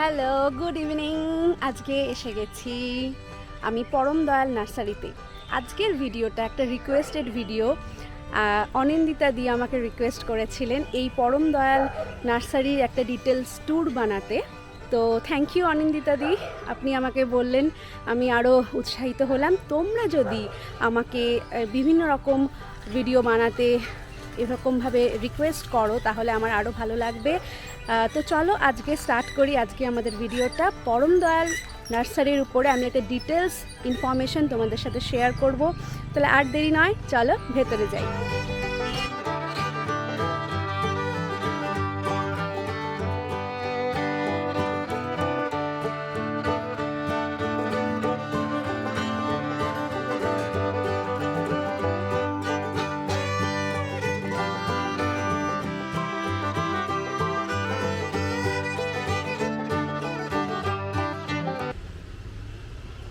Hello, good evening. আজকে এসে গেছি আমি পরম দয়াল নার্সারিতে। আজকের ভিডিওটা একটা রিকোয়েস্টেড ভিডিও। অনিন্দিতা দি আমাকে রিকোয়েস্ট করেছিলেন এই পরম দয়াল নার্সারির একটা ডিটেলস ট্যুর বানাতে। তো থ্যাংক ইউ অনিন্দিতা দি, আপনি আমাকে বললেন, আমি আরও উৎসাহিত হলাম। তোমরা যদি আমাকে বিভিন্ন রকম ভিডিও বানাতে এরকমভাবে রিকোয়েস্ট করো তাহলে আমার আরও ভালো লাগবে। তো চলো আজকে স্টার্ট করি। আজকে আমাদের ভিডিওটা পরম দয়াল নার্সারির উপরে আমি একটা ডিটেলস ইনফরমেশন তোমাদের সাথে শেয়ার করব। তাহলে আর দেরি নয়, চলো ভেতরে যাই।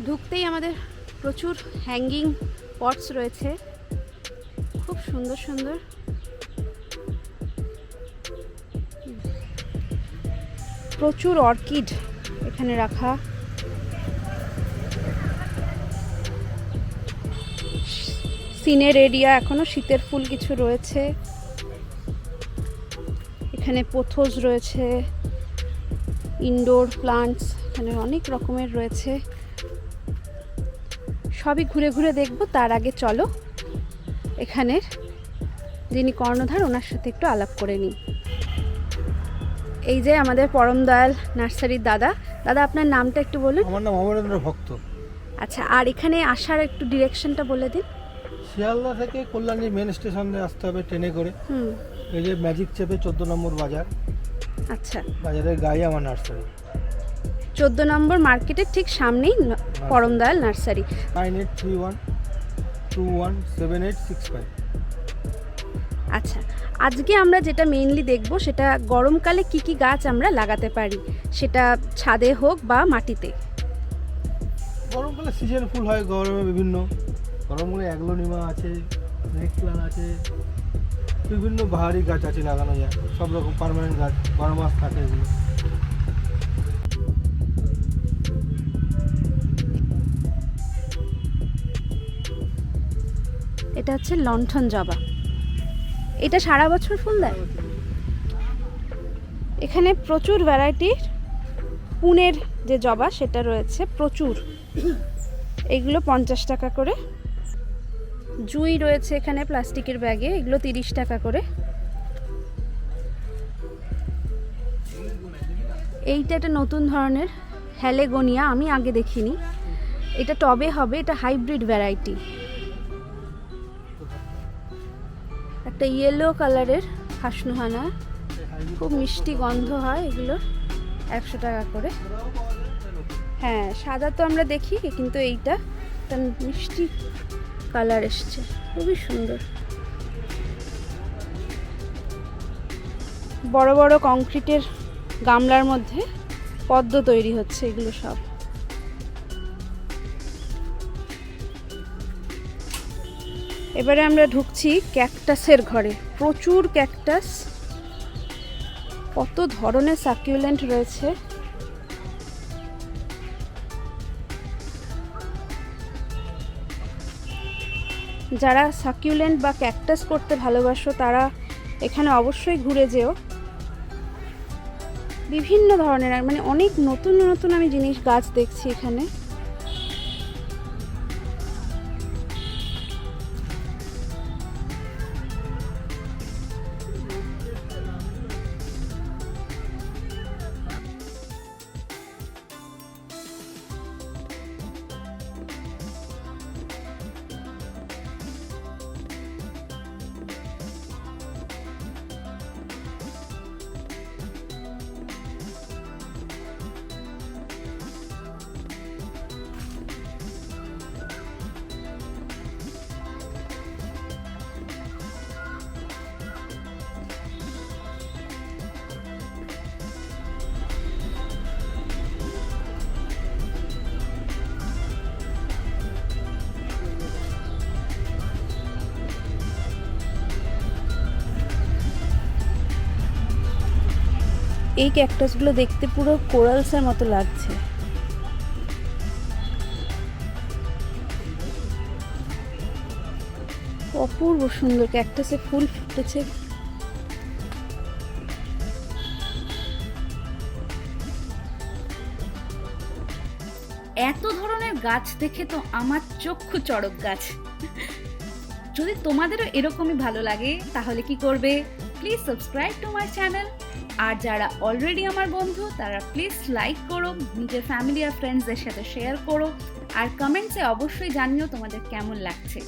ঢুকতেই আমাদের প্রচুর হ্যাঙ্গিং পটস রয়েছে, খুব সুন্দর সুন্দর। প্রচুর অর্কিড এখানে রাখা। সিনের এরিয়া, এখনো শীতের ফুল কিছু রয়েছে। এখানে পোথোস রয়েছে, ইনডোর প্লান্টস এখানে অনেক রকমের রয়েছে। সবই ঘুরে ঘুরে দেখব। তার আগে চলো এখানের যিনি কর্ণধার ওনার সাথে একটু আলাপ করে নিই। এই যে আমাদের পরম দয়াল নার্সারির দাদা। দাদা, আপনার নামটা একটু বলুন। আমার নাম অমরেন্দ্র ভক্ত। আচ্ছা, আর এখানে আসার একটু ডিরেকশনটা বলে দিন। শিয়ালদা থেকে কল্যাণী মেন স্টেশনে আসতে হবে ট্রেনে করে। এই যে ম্যাজিক চেপে 14 নম্বর বাজার। আচ্ছা, বাজারের গায়ে আমার নার্সারি। 14 নম্বর মার্কেটের ঠিক সামনেই পরম দয়াল নার্সারি। 9831217865। আচ্ছা, আজকে আমরা যেটা মেইনলি দেখব সেটা গরমকালে কি কি গাছ আমরা লাগাতে পারি, সেটা ছাদে হোক বা মাটিতে। গরমকালে সিজন ফুল হয়, গরমে বিভিন্ন গরমকালে অ্যাগ্লোনিমা আছে, স্নেক প্ল্যান্ট আছে, বিভিন্ন বাহারি গাছ আছে লাগানো যায়। সব রকম পার্মানেন্ট গাছ 12 মাস থাকে এগুলো। এটা হচ্ছে লণ্ঠন জবা। এটা সারা বছর ফুল দেয়। এখানে প্রচুর ভ্যারাইটির পুনের যে জবা সেটা রয়েছে প্রচুর। এগুলো 50 টাকা করে। জুঁই রয়েছে এখানে প্লাস্টিকের ব্যাগে, এগুলো 30 টাকা করে। এইটা একটা নতুন ধরনের হ্যালেগোনিয়া, আমি আগে দেখিনি। এটা টবে হবে, এটা হাইব্রিড ভ্যারাইটি। একটা ইয়েলো কালারের হাসনুহানা, খুব মিষ্টি গন্ধ হয় এগুলো। 100 টাকা করে। হ্যাঁ, সাদা তো আমরা দেখি, কিন্তু এইটা একটা মিষ্টি কালার এসছে, খুবই সুন্দর। বড় বড় কংক্রিটের গামলার মধ্যে পদ্ম তৈরি হচ্ছে এগুলো সব। এবারে আমরা ঢুকছি ক্যাকটাসের ঘরে। প্রচুর ক্যাকটাস, কত ধরনের সাকুলেন্ট রয়েছে। যারা সাকুলেন্ট বা ক্যাকটাস করতে ভালোবাসো তারা এখানে অবশ্যই ঘুরে যেও। বিভিন্ন ধরনের, মানে অনেক নতুন নতুন আমি জিনিস গাছ দেখছি এখানে। এই ক্যাকটাসগুলো দেখতে পুরো কোরালসের মতো লাগছে। অপূর্ব সুন্দর ক্যাকটাসে ফুল ফুটেছে। এত ধরনের গাছ দেখে তো আমার চক্ষু চড়ক গাছ। যদি তোমাদেরও এরকমই ভালো লাগে তাহলে কি করবে, please subscribe to my channel. আর যারা অলরেডি আমার বন্ধু তারা প্লিজ লাইক করো, নিজের ফ্যামিলি আর ফ্রেন্ডসদের সাথে শেয়ার করো, আর কমেন্টসে অবশ্যই জানিও তোমাদের কেমন লাগছে।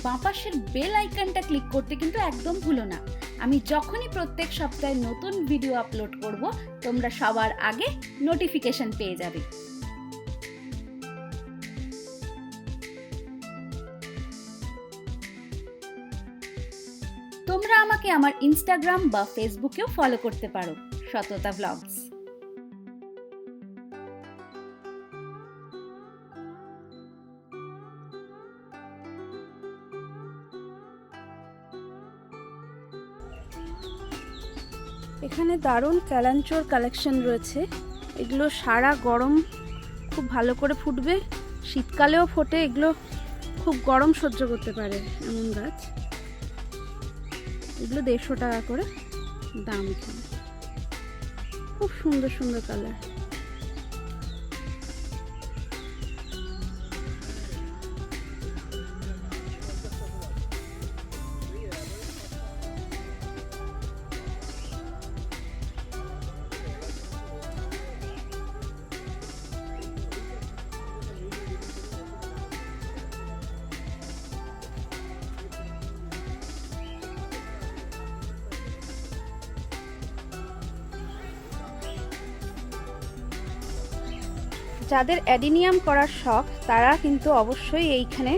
বাঁ পাশের বেল আইকনটা ক্লিক করতে কিন্তু একদম ভুলো না। আমি যখনই প্রত্যেক সপ্তাহে নতুন ভিডিও আপলোড করব তোমরা সবার আগে নোটিফিকেশন পেয়ে যাবে। তোমরা আমাকে আমার ইনস্টাগ্রাম বা ফেসবুকেও ফলো করতে পারো, সততা ভ্লগস। এখানে দারুণ ক্যালাঞ্চোর কালেকশন রয়েছে। এগুলো সারা গরম খুব ভালো করে ফুটবে, শীতকালেও ফোটে। এগুলো খুব গরম সহ্য করতে পারে এমন গাছ। এগুলো 150 টাকা করে দাম। খুব সুন্দর সুন্দর কালার। যাদের অ্যাডিনিয়াম করার শখ তারা কিন্তু অবশ্যই এইখানে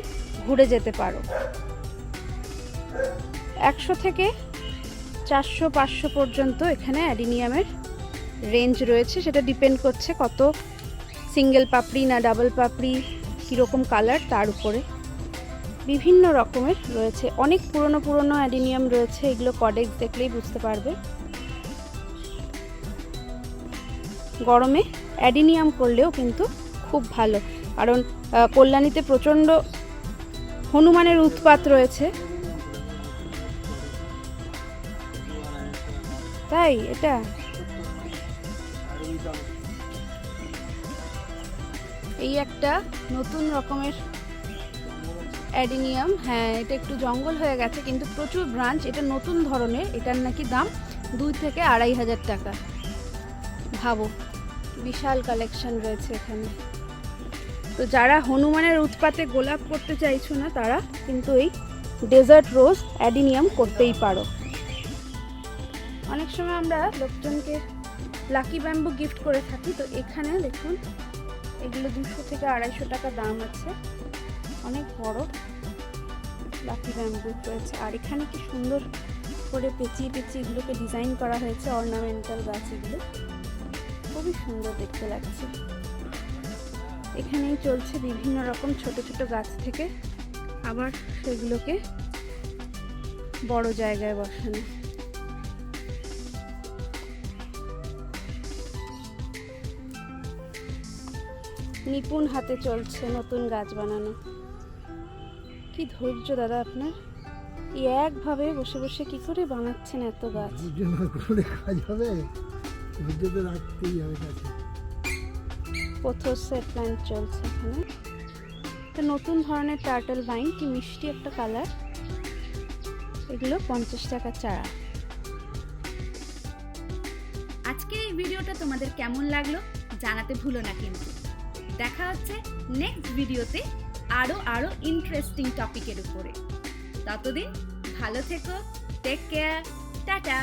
ঘুরে যেতে পারো। 100 থেকে 400-500 পর্যন্ত এখানে অ্যাডিনিয়ামের রেঞ্জ রয়েছে। সেটা ডিপেন্ড করছে কত সিঙ্গেল পাপড়ি না ডাবল পাপড়ি, কীরকম কালার তার উপরে। বিভিন্ন রকমের রয়েছে। অনেক পুরনো পুরনো অ্যাডিনিয়াম রয়েছে, এগুলো কডেক্স দেখলেই বুঝতে পারবে। গরমে অ্যাডিনিয়াম করলেও কিন্তু খুব ভালো, কারণ কল্যাণীতে প্রচণ্ড হনুমানের উৎপাত রয়েছে। তাই এটা এই একটা নতুন রকমের অ্যাডিনিয়াম। হ্যাঁ, এটা একটু জঙ্গল হয়ে গেছে কিন্তু প্রচুর ব্রাঞ্চ। এটা নতুন ধরনের, এটার নাকি দাম 2 থেকে 2,500 টাকা। ভাবো, বিশাল কালেকশন রয়েছে এখানে। তো যারা হনুমানের উৎপাতে গোলাপ করতে চাইছো না তারা কিন্তু এই ডেজার্ট রোজ অ্যাডিনিয়াম করতেই পারো। অনেক সময় আমরা লোকজনকে লাকি ব্যাম্বু গিফট করে থাকি। তো এখানে দেখুন, এগুলো 200 থেকে 250 টাকা দাম আছে। অনেক বড় লাকি ব্যাম্বু রয়েছে। আর এখানে কি সুন্দর করে পেঁচিয়ে পেঁচিয়ে এগুলোকে ডিজাইন করা হয়েছে, অর্নামেন্টাল গাছ। এগুলো খুবই সুন্দর দেখতে লাগছে। এখানেই চলছে বিভিন্ন রকম ছোট ছোট গাছ থেকে আবার সেগুলোকে বড় জায়গায় বসানো। নিপুণ হাতে চলছে নতুন গাছ বানানো। কি ধৈর্য দাদা আপনার, একভাবে বসে বসে কি করে বানাচ্ছেন এত গাছ? পোথোসের প্ল্যান্ট চলছে এখানে। একটা নতুন ধরনের টার্টল ভাইন, কি মিষ্টি একটা কালার। এগুলো 50 টাকা চারা। আজকের এই ভিডিওটা তোমাদের কেমন লাগলো জানাতে ভুলো না কিন্তু। দেখা হচ্ছে নেক্সট ভিডিওতে আরো ইন্টারেস্টিং টপিকের উপরে। ততদিন ভালো থেকো, টেক কেয়ার, টাটা।